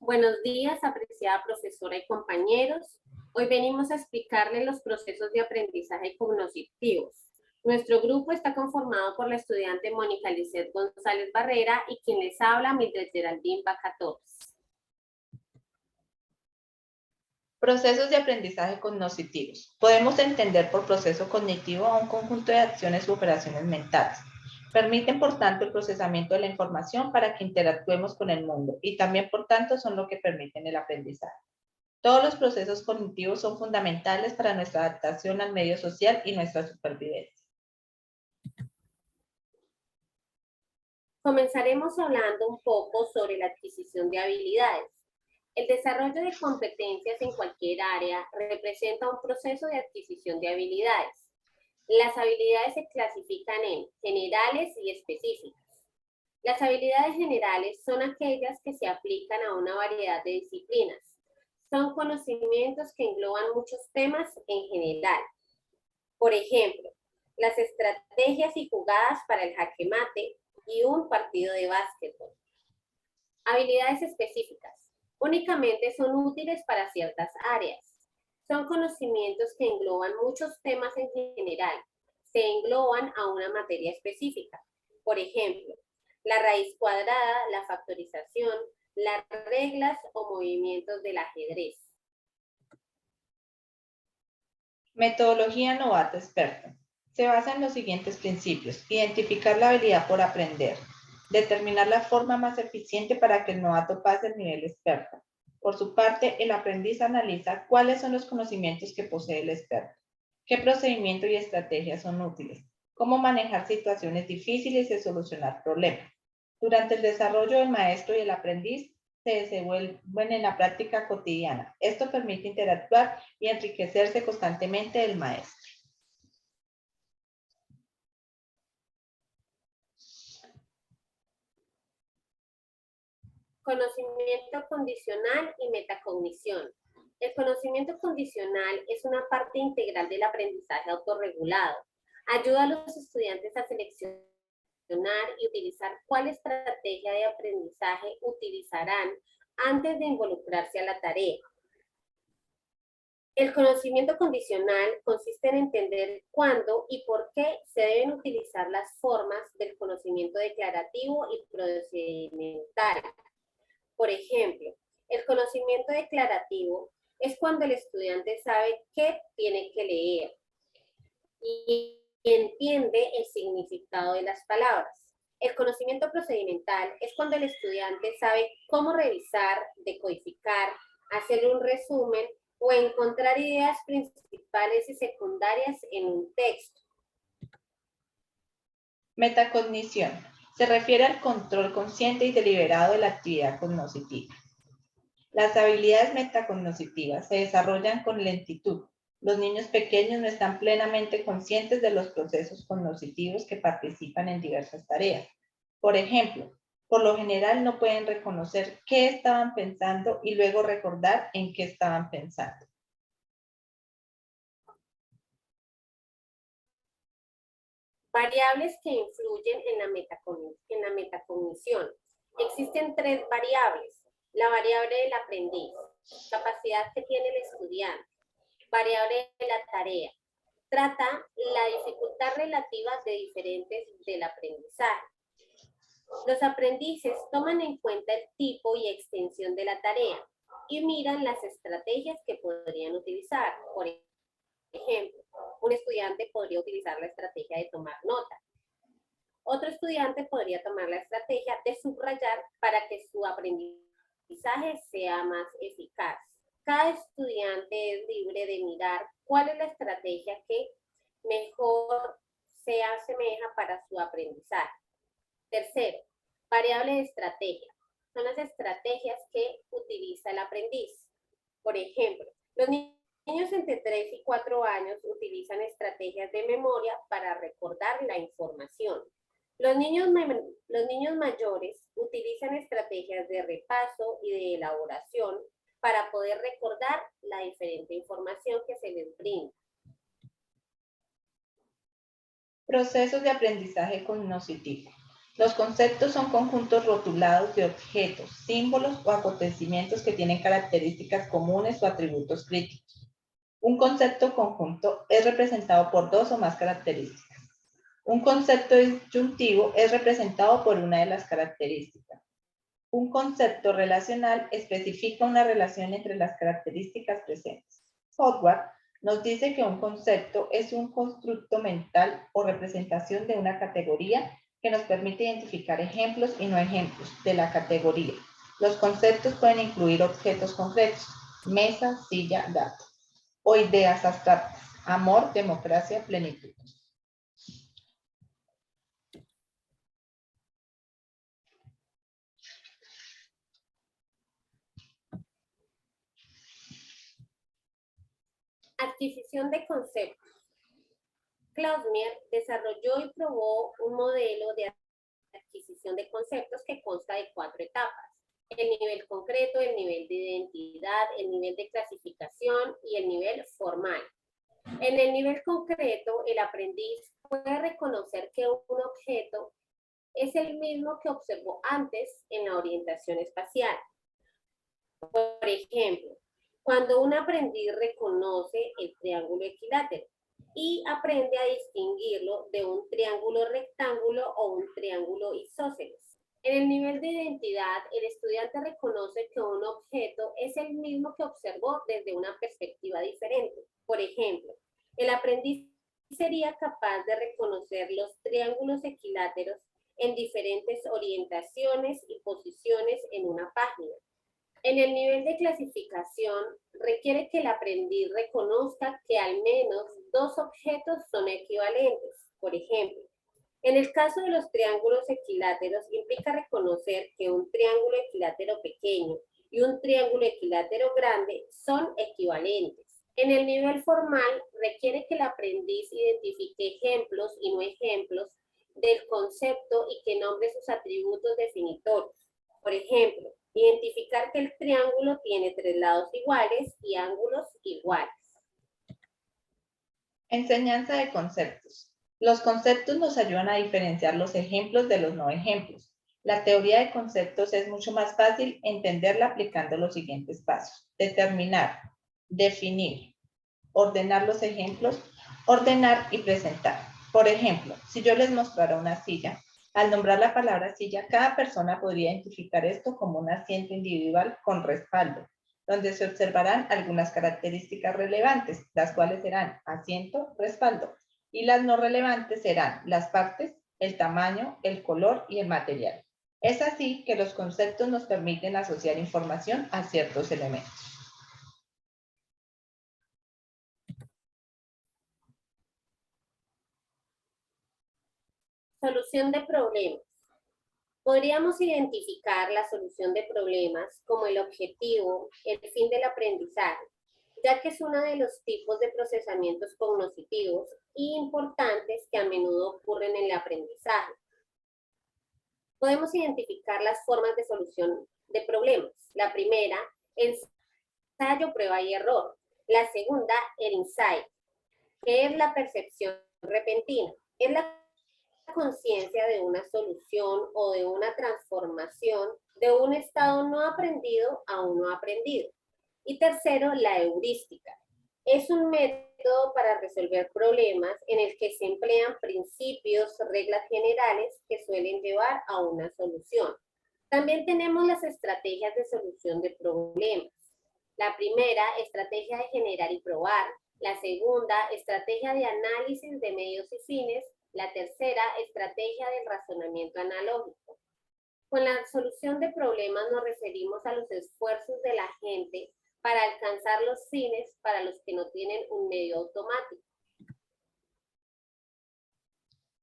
Buenos días, apreciada profesora y compañeros. Hoy venimos a explicarles los procesos de aprendizaje cognitivos. Nuestro grupo está conformado por la estudiante Mónica Lisset González Barrera y quien les habla, Mildred Geraldine Vaca Torres. Procesos de aprendizaje cognitivos. Podemos entender por proceso cognitivo a un conjunto de acciones u operaciones mentales. Permiten, por tanto, el procesamiento de la información para que interactuemos con el mundo y también, por tanto, son lo que permiten el aprendizaje. Todos los procesos cognitivos son fundamentales para nuestra adaptación al medio social y nuestra supervivencia. Comenzaremos hablando un poco sobre la adquisición de habilidades. El desarrollo de competencias en cualquier área representa un proceso de adquisición de habilidades. Las habilidades se clasifican en generales y específicas. Las habilidades generales son aquellas que se aplican a una variedad de disciplinas. Son conocimientos que engloban muchos temas en general. Por ejemplo, las estrategias y jugadas para el jaque mate y un partido de básquetbol. Habilidades específicas. Únicamente son útiles para ciertas áreas. Son conocimientos que engloban muchos temas en general. Se engloban a una materia específica. Por ejemplo, la raíz cuadrada, la factorización, las reglas o movimientos del ajedrez. Metodología novato experto. Se basa en los siguientes principios: identificar la habilidad por aprender, determinar la forma más eficiente para que el novato pase al nivel experto. Por su parte, el aprendiz analiza cuáles son los conocimientos que posee el experto, qué procedimiento y estrategias son útiles, cómo manejar situaciones difíciles y solucionar problemas. Durante el desarrollo del maestro y el aprendiz se desenvuelven en la práctica cotidiana. Esto permite interactuar y enriquecerse constantemente del maestro. Conocimiento condicional y metacognición. El conocimiento condicional es una parte integral del aprendizaje autorregulado. Ayuda a los estudiantes a seleccionar y utilizar cuál estrategia de aprendizaje utilizarán antes de involucrarse a la tarea. El conocimiento condicional consiste en entender cuándo y por qué se deben utilizar las formas del conocimiento declarativo y procedimental. Por ejemplo, el conocimiento declarativo es cuando el estudiante sabe qué tiene que leer y entiende el significado de las palabras. El conocimiento procedimental es cuando el estudiante sabe cómo revisar, decodificar, hacer un resumen o encontrar ideas principales y secundarias en un texto. Metacognición. Se refiere al control consciente y deliberado de la actividad cognitiva. Las habilidades metacognitivas se desarrollan con lentitud. Los niños pequeños no están plenamente conscientes de los procesos cognitivos que participan en diversas tareas. Por ejemplo, por lo general no pueden reconocer qué estaban pensando y luego recordar en qué estaban pensando. Variables que influyen en la metacognición. Existen tres variables. La variable del aprendiz, capacidad que tiene el estudiante. Variable de la tarea. Trata la dificultad relativa de diferentes del aprendizaje. Los aprendices toman en cuenta el tipo y extensión de la tarea y miran las estrategias que podrían utilizar. Por ejemplo, un estudiante podría utilizar la estrategia de tomar nota. Otro estudiante podría tomar la estrategia de subrayar para que su aprendizaje sea más eficaz. Cada estudiante es libre de mirar cuál es la estrategia que mejor se asemeja para su aprendizaje. Tercero, variable de estrategia. Son las estrategias que utiliza el aprendiz. Por ejemplo, los niños entre 3 y 4 años utilizan estrategias de memoria para recordar la información. Los niños mayores utilizan estrategias de repaso y de elaboración para poder recordar la diferente información que se les brinda. Procesos de aprendizaje cognitivo. Los conceptos son conjuntos rotulados de objetos, símbolos o acontecimientos que tienen características comunes o atributos críticos. Un concepto conjunto es representado por dos o más características. Un concepto disyuntivo es representado por una de las características. Un concepto relacional especifica una relación entre las características presentes. Howard nos dice que un concepto es un constructo mental o representación de una categoría que nos permite identificar ejemplos y no ejemplos de la categoría. Los conceptos pueden incluir objetos concretos, mesa, silla, gato, o ideas abstractas, amor, democracia, plenitud. Adquisición de conceptos. Clausewitz desarrolló y probó un modelo de adquisición de conceptos que consta de 4 etapas: el nivel concreto, el nivel de identidad, el nivel de clasificación y el nivel formal. En el nivel concreto, el aprendiz puede reconocer que un objeto es el mismo que observó antes en la orientación espacial. Por ejemplo, cuando un aprendiz reconoce el triángulo equilátero y aprende a distinguirlo de un triángulo rectángulo o un triángulo isósceles. En el nivel de identidad, el estudiante reconoce que un objeto es el mismo que observó desde una perspectiva diferente. Por ejemplo, el aprendiz sería capaz de reconocer los triángulos equiláteros en diferentes orientaciones y posiciones en una página. En el nivel de clasificación, requiere que el aprendiz reconozca que al menos 2 objetos son equivalentes. Por ejemplo, en el caso de los triángulos equiláteros, implica reconocer que un triángulo equilátero pequeño y un triángulo equilátero grande son equivalentes. En el nivel formal, requiere que el aprendiz identifique ejemplos y no ejemplos del concepto y que nombre sus atributos definitorios. Por ejemplo, identificar que el triángulo tiene 3 lados iguales y ángulos iguales. Enseñanza de conceptos. Los conceptos nos ayudan a diferenciar los ejemplos de los no ejemplos. La teoría de conceptos es mucho más fácil entenderla aplicando los siguientes pasos: determinar, definir, ordenar los ejemplos, ordenar y presentar. Por ejemplo, si yo les mostrara una silla, al nombrar la palabra silla, cada persona podría identificar esto como un asiento individual con respaldo, donde se observarán algunas características relevantes, las cuales serán asiento, respaldo, y las no relevantes serán las partes, el tamaño, el color y el material. Es así que los conceptos nos permiten asociar información a ciertos elementos. Solución de problemas. Podríamos identificar la solución de problemas como el objetivo, el fin del aprendizaje, ya que es uno de los tipos de procesamientos cognitivos importantes que a menudo ocurren en el aprendizaje. Podemos identificar las formas de solución de problemas. La primera, ensayo, prueba y error. La segunda, el insight, que es la percepción repentina. Es la conciencia de una solución o de una transformación de un estado no aprendido a uno aprendido. Y tercero, la heurística. Es un método para resolver problemas en el que se emplean principios, reglas generales que suelen llevar a una solución. También tenemos las estrategias de solución de problemas. La primera, estrategia de generar y probar. La segunda, estrategia de análisis de medios y fines. La tercera, estrategia del razonamiento analógico. Con la solución de problemas nos referimos a los esfuerzos de la gente para alcanzar los fines para los que no tienen un medio automático.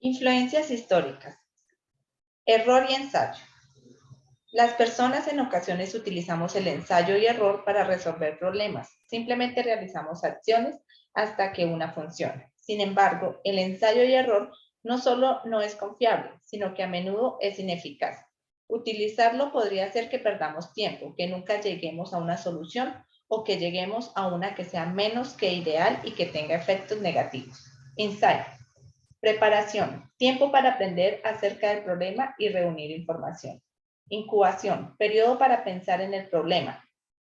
Influencias históricas. Error y ensayo. Las personas en ocasiones utilizamos el ensayo y error para resolver problemas. Simplemente realizamos acciones hasta que una funcione. Sin embargo, el ensayo y error no solo no es confiable, sino que a menudo es ineficaz. Utilizarlo podría hacer que perdamos tiempo, que nunca lleguemos a una solución o que lleguemos a una que sea menos que ideal y que tenga efectos negativos. Insight. Preparación, tiempo para aprender acerca del problema y reunir información. Incubación, periodo para pensar en el problema.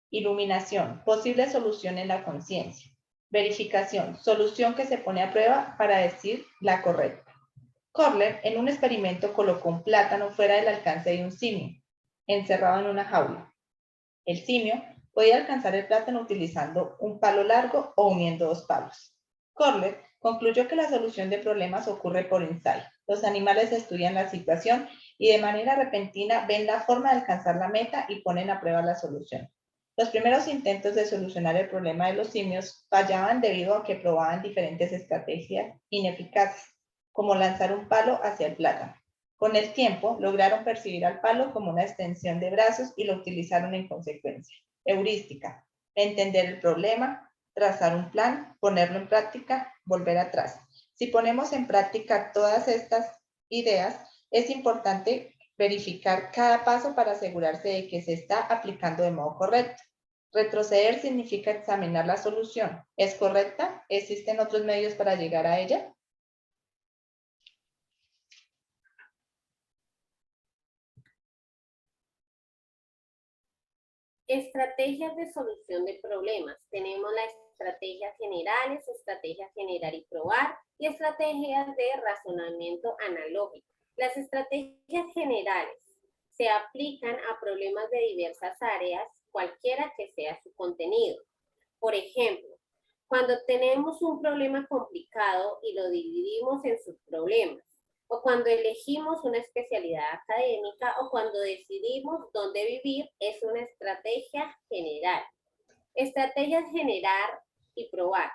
Iluminación, posible solución en la conciencia. Verificación, solución que se pone a prueba para decir la correcta. Kohler, en un experimento, colocó un plátano fuera del alcance de un simio, encerrado en una jaula. El simio podía alcanzar el plátano utilizando un palo largo o uniendo dos palos. Kohler concluyó que la solución de problemas ocurre por ensayo. Los animales estudian la situación y de manera repentina ven la forma de alcanzar la meta y ponen a prueba la solución. Los primeros intentos de solucionar el problema de los simios fallaban debido a que probaban diferentes estrategias ineficaces, como lanzar un palo hacia el plátano. Con el tiempo, lograron percibir al palo como una extensión de brazos y lo utilizaron en consecuencia. Heurística, entender el problema, trazar un plan, ponerlo en práctica, volver atrás. Si ponemos en práctica todas estas ideas, es importante verificar cada paso para asegurarse de que se está aplicando de modo correcto. Retroceder significa examinar la solución. ¿Es correcta? ¿Existen otros medios para llegar a ella? Estrategias de solución de problemas. Tenemos las estrategias generales, estrategias generar y probar y estrategias de razonamiento analógico. Las estrategias generales se aplican a problemas de diversas áreas, cualquiera que sea su contenido. Por ejemplo, cuando tenemos un problema complicado y lo dividimos en subproblemas, o cuando elegimos una especialidad académica o cuando decidimos dónde vivir, es una estrategia general. Estrategias generar y probar.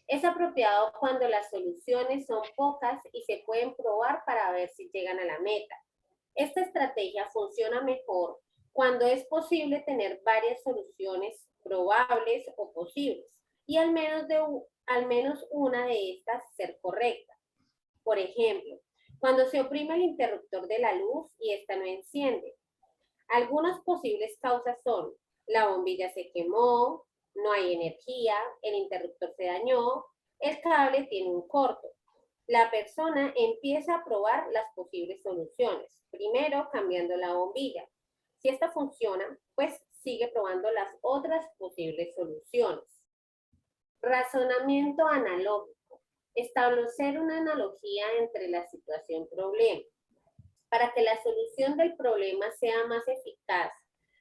Es apropiado cuando las soluciones son pocas y se pueden probar para ver si llegan a la meta. Esta estrategia funciona mejor cuando es posible tener varias soluciones probables o posibles y al menos una de estas ser correcta. Por ejemplo, cuando se oprime el interruptor de la luz y esta no enciende. Algunas posibles causas son: la bombilla se quemó, no hay energía, el interruptor se dañó, el cable tiene un corto. La persona empieza a probar las posibles soluciones, primero cambiando la bombilla. Si esta funciona, pues sigue probando las otras posibles soluciones. Razonamiento analógico. Establecer una analogía entre la situación-problema. Para que la solución del problema sea más eficaz,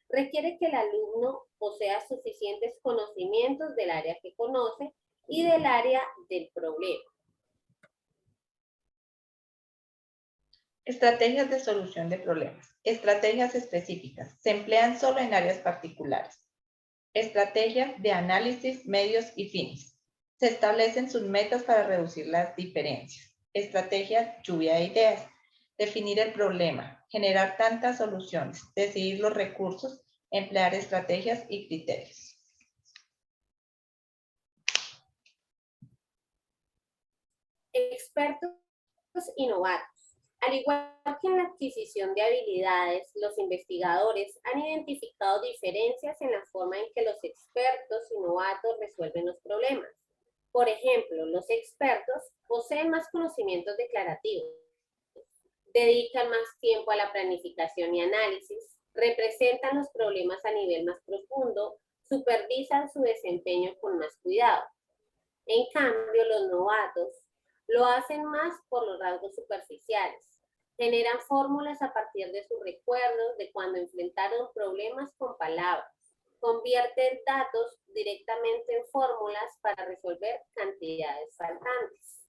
requiere que el alumno posea suficientes conocimientos del área que conoce y del área del problema. Estrategias de solución de problemas. Estrategias específicas. Se emplean solo en áreas particulares. Estrategias de análisis, medios y fines. Se establecen sus metas para reducir las diferencias. Estrategia lluvia de ideas. Definir el problema, generar tantas soluciones, decidir los recursos, emplear estrategias y criterios. Expertos y novatos. Al igual que en la adquisición de habilidades, los investigadores han identificado diferencias en la forma en que los expertos y novatos resuelven los problemas. Por ejemplo, los expertos poseen más conocimientos declarativos, dedican más tiempo a la planificación y análisis, representan los problemas a nivel más profundo, supervisan su desempeño con más cuidado. En cambio, los novatos lo hacen más por los rasgos superficiales. Generan fórmulas a partir de sus recuerdos de cuando enfrentaron problemas con palabras. Convierten datos directamente en fórmulas para resolver cantidades faltantes.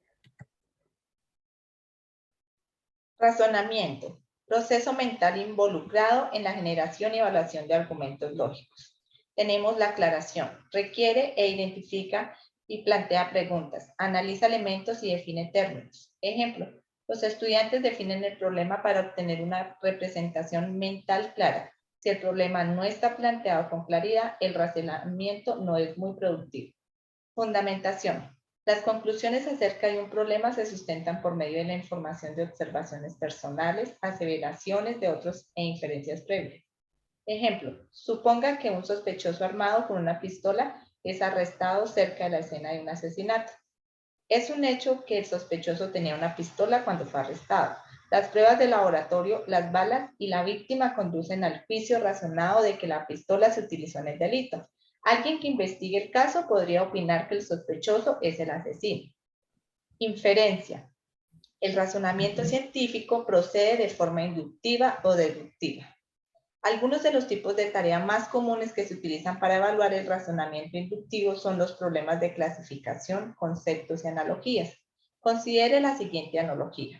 Razonamiento. Proceso mental involucrado en la generación y evaluación de argumentos lógicos. Tenemos la aclaración. Requiere e identifica y plantea preguntas. Analiza elementos y define términos. Ejemplo, los estudiantes definen el problema para obtener una representación mental clara. Si el problema no está planteado con claridad, el razonamiento no es muy productivo. Fundamentación. Las conclusiones acerca de un problema se sustentan por medio de la información de observaciones personales, aseveraciones de otros e inferencias previas. Ejemplo, suponga que un sospechoso armado con una pistola es arrestado cerca de la escena de un asesinato. Es un hecho que el sospechoso tenía una pistola cuando fue arrestado. Las pruebas de laboratorio, las balas y la víctima conducen al juicio razonado de que la pistola se utilizó en el delito. Alguien que investigue el caso podría opinar que el sospechoso es el asesino. Inferencia. El razonamiento científico procede de forma inductiva o deductiva. Algunos de los tipos de tarea más comunes que se utilizan para evaluar el razonamiento inductivo son los problemas de clasificación, conceptos y analogías. Considere la siguiente analogía.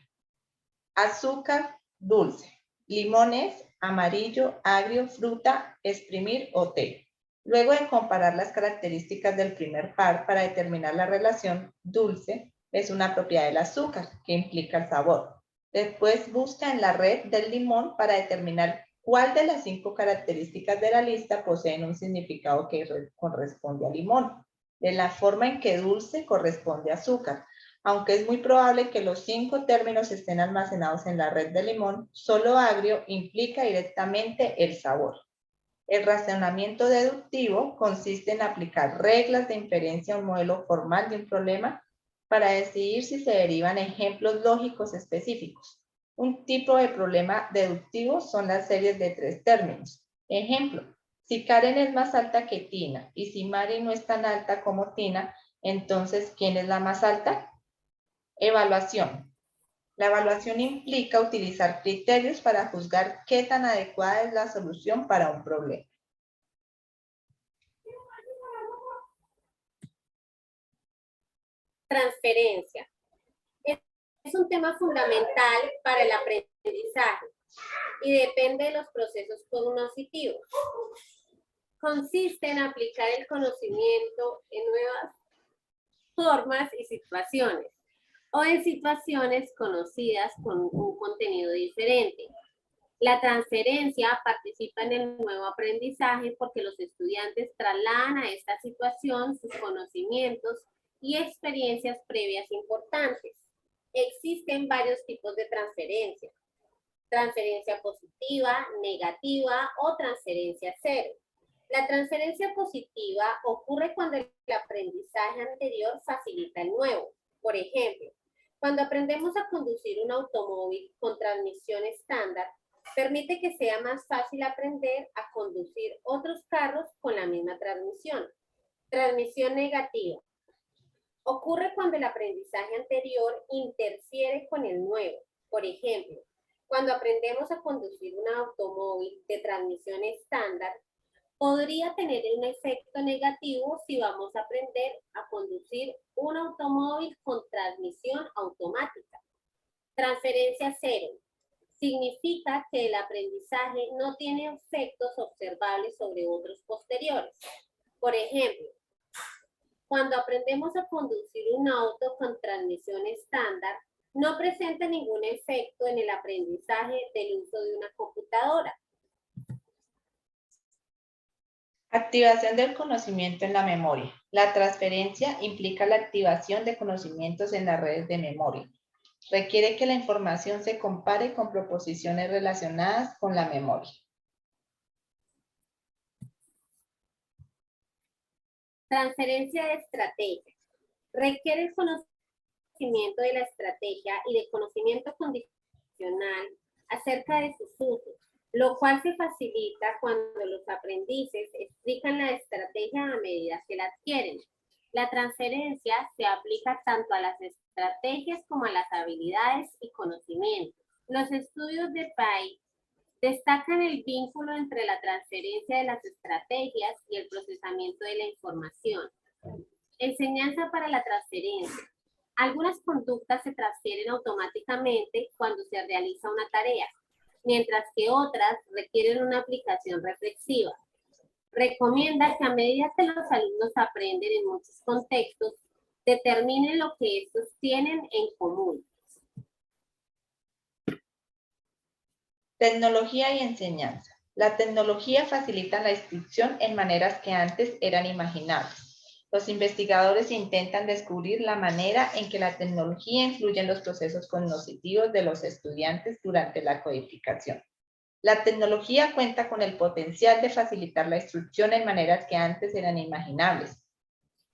Azúcar, dulce. Limones, amarillo, agrio, fruta, exprimir o té. Luego de comparar las características del primer par para determinar la relación, dulce es una propiedad del azúcar que implica el sabor. Después busca en la red del limón para determinar cuál de las 5 características de la lista poseen un significado que corresponde a limón, de la forma en que dulce corresponde a azúcar. Aunque es muy probable que los 5 términos estén almacenados en la red de limón, solo agrio implica directamente el sabor. El razonamiento deductivo consiste en aplicar reglas de inferencia a un modelo formal de un problema para decidir si se derivan ejemplos lógicos específicos. Un tipo de problema deductivo son las series de 3 términos. Ejemplo, si Karen es más alta que Tina y si Mari no es tan alta como Tina, entonces, ¿quién es la más alta? Evaluación. La evaluación implica utilizar criterios para juzgar qué tan adecuada es la solución para un problema. Transferencia. Es un tema fundamental para el aprendizaje y depende de los procesos cognitivos. Consiste en aplicar el conocimiento en nuevas formas y situaciones, o en situaciones conocidas con un contenido diferente. La transferencia participa en el nuevo aprendizaje porque los estudiantes trasladan a esta situación sus conocimientos y experiencias previas importantes. Existen varios tipos de transferencia. Transferencia positiva, negativa o transferencia cero. La transferencia positiva ocurre cuando el aprendizaje anterior facilita el nuevo. Por ejemplo, cuando aprendemos a conducir un automóvil con transmisión estándar, permite que sea más fácil aprender a conducir otros carros con la misma transmisión. Transmisión negativa. Ocurre cuando el aprendizaje anterior interfiere con el nuevo. Por ejemplo, cuando aprendemos a conducir un automóvil de transmisión estándar, podría tener un efecto negativo si vamos a aprender a conducir un automóvil con transmisión automática. Transferencia cero. Significa que el aprendizaje no tiene efectos observables sobre otros posteriores. Por ejemplo, cuando aprendemos a conducir un auto con transmisión estándar, no presenta ningún efecto en el aprendizaje del uso de una computadora. Activación del conocimiento en la memoria. La transferencia implica la activación de conocimientos en las redes de memoria. Requiere que la información se compare con proposiciones relacionadas con la memoria. Transferencia de estrategia. Requiere el conocimiento de la estrategia y de conocimiento condicional acerca de sus usos, lo cual se facilita cuando los aprendices explican la estrategia a medida que la adquieren. La transferencia se aplica tanto a las estrategias como a las habilidades y conocimientos. Los estudios de Pay destacan el vínculo entre la transferencia de las estrategias y el procesamiento de la información. Enseñanza para la transferencia. Algunas conductas se transfieren automáticamente cuando se realiza una tarea, mientras que otras requieren una aplicación reflexiva. Recomienda que a medida que los alumnos aprenden en muchos contextos, determinen lo que estos tienen en común. Tecnología y enseñanza. La tecnología facilita la instrucción en maneras que antes eran imaginables. Los investigadores intentan descubrir la manera en que la tecnología influye en los procesos cognitivos de los estudiantes durante la codificación. La tecnología cuenta con el potencial de facilitar la instrucción en maneras que antes eran imaginables.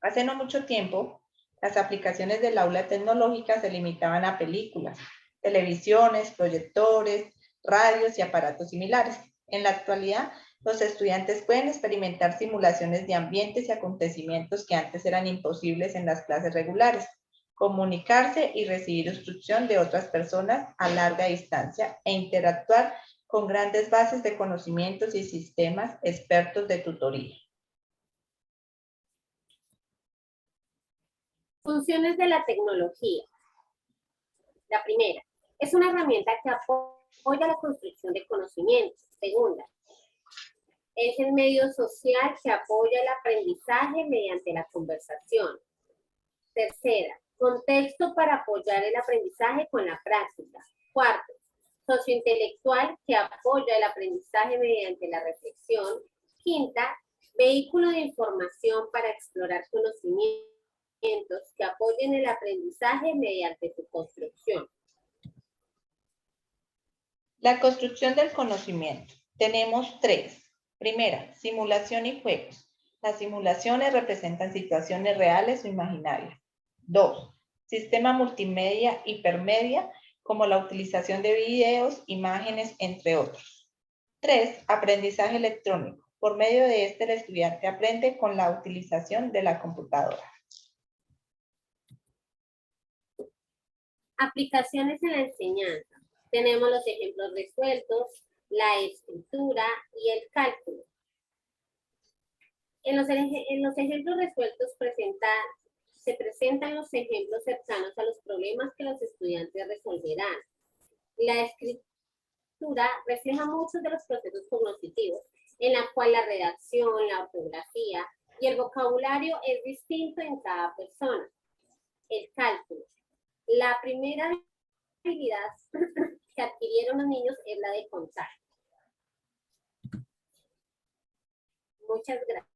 Hace no mucho tiempo, Las aplicaciones del aula tecnológica se limitaban a películas, televisiones, proyectores, radios y aparatos similares. En la actualidad, los estudiantes pueden experimentar simulaciones de ambientes y acontecimientos que antes eran imposibles en las clases regulares, comunicarse y recibir instrucción de otras personas a larga distancia e interactuar con grandes bases de conocimientos y sistemas expertos de tutoría. Funciones de la tecnología. La primera, es una herramienta que apoya la construcción de conocimientos. Segunda, es el medio social que apoya el aprendizaje mediante la conversación. Tercera, contexto para apoyar el aprendizaje con la práctica. Cuarto, sociointelectual que apoya el aprendizaje mediante la reflexión. Quinta, vehículo de información para explorar conocimientos que apoyen el aprendizaje mediante su construcción. La construcción del conocimiento. Tenemos 3. Primera, simulación y juegos. Las simulaciones representan situaciones reales o imaginarias. 2. Sistema multimedia, hipermedia, como la utilización de videos, imágenes, entre otros. 3. Aprendizaje electrónico. Por medio de este, el estudiante aprende con la utilización de la computadora. Aplicaciones en la enseñanza. Tenemos los ejemplos resueltos, la escritura y el cálculo. En los ejemplos resueltos se presentan los ejemplos cercanos a los problemas que los estudiantes resolverán. La escritura refleja muchos de los procesos cognitivos, en la cual la redacción, la ortografía y el vocabulario es distinto en cada persona. El cálculo. La primera habilidad que adquirieron los niños es la de contar. Muchas gracias.